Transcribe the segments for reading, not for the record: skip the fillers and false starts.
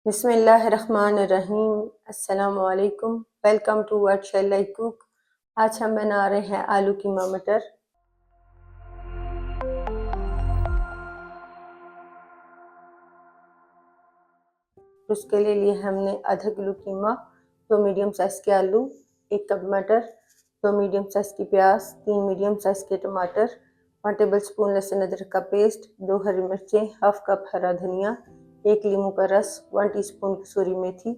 बिस्मिल्लाहिर्रहमानिर्रहीम। अस्सलामु अलैकुम। Welcome to what shall I cook. आज हम बना रहे हैं आलू कीमा मटर। उसके लिए हमने आधा किलो कीमा, 2 मीडियम साइज़ के आलू, 1 कप मटर, 2 मीडियम साइज़ की प्याज, 3 मीडियम साइज़ के टमाटर, 1 टेबल स्पून लहसुन अदरक का पेस्ट, 2 हरी मिर्चें, हाफ कप हरा धनिया, 1 लीमू का रस, 1 टीस्पून कसूरी मेथी,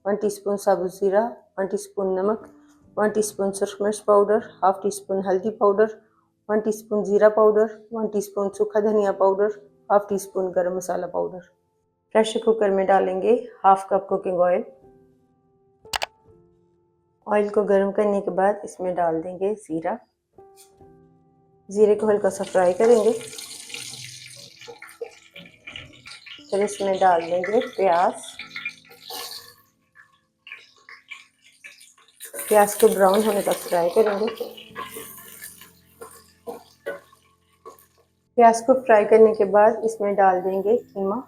1 टीस्पून साबुत ज़ीरा, 1 टीस्पून नमक, 1 टीस्पून सुरख मिर्च पाउडर, हाफ टीस्पून हल्दी पाउडर, 1 टीस्पून ज़ीरा पाउडर, 1 टीस्पून सूखा धनिया पाउडर, हाफ टीस्पून गरम मसाला पाउडर। प्रेशर कुकर में डालेंगे half cup cooking oil. Oil को गर्म करने के बाद इसमें डाल देंगे ज़ीरा। ज़ीरे को हल्का सा फ्राई करेंगे। फिर इसमें डाल देंगे प्याज। प्याज को ब्राउन होने तक फ्राई करेंगे। प्याज को फ्राई करने के बाद इसमें डाल देंगे कीमा।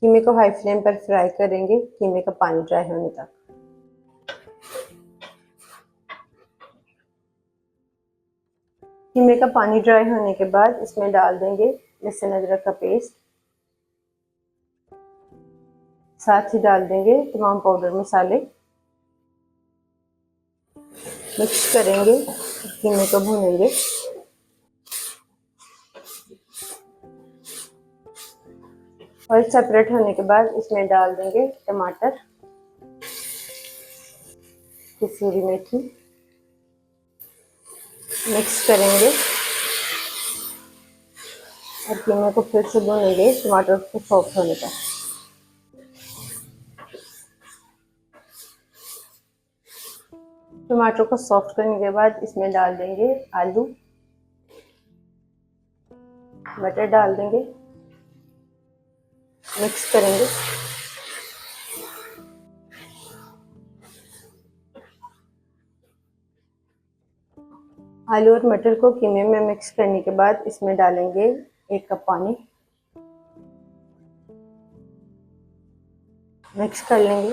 कीमे को हाई फ्लेम पर फ्राई करेंगे, कीमे का पानी ड्राई होने तक। कीमे का पानी ड्राई होने के बाद इसमें डाल देंगे लहसुन अदरक का पेस्ट। साथ ही डाल देंगे तमाम पाउडर मसाले। मिक्स करेंगे, कीमे को भूनेंगे। ऑयल सेपरेट होने के बाद इसमें डाल देंगे टमाटर, कसूरी मेथी। मिक्स करेंगे और कीमे को फिर से भूनेंगे टमाटर को सॉफ्ट होने तक। टमाटर को सॉफ्ट करने के बाद इसमें डाल देंगे आलू, मटर डाल देंगे। मिक्स करेंगे। आलू और मटर को कीमे में मिक्स करने के बाद इसमें डालेंगे 1 कप पानी। मिक्स कर लेंगे।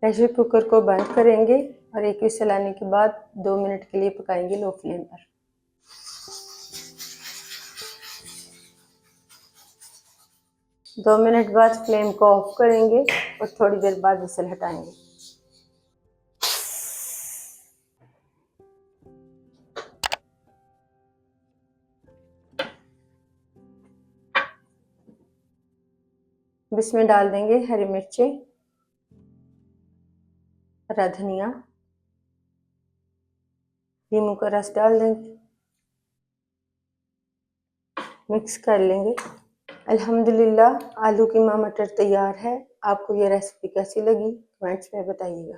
प्रेशर कुकर को बंद करेंगे और एक विसल आने के बाद 2 मिनट के लिए पकाएंगे लो फ्लेम पर। दो मिनट बाद फ्लेम को ऑफ करेंगे और थोड़ी देर बाद विसल हटाएंगे। अब इसमें डाल देंगे हरी मिर्चें, हरा धनिया, नींबू का रस डाल देंगे। मिक्स कर लेंगे। अल्हम्दुलिल्लाह आलू कीमा मटर तैयार है। आपको ये रेसिपी कैसी लगी कमेंट्स में बताइएगा।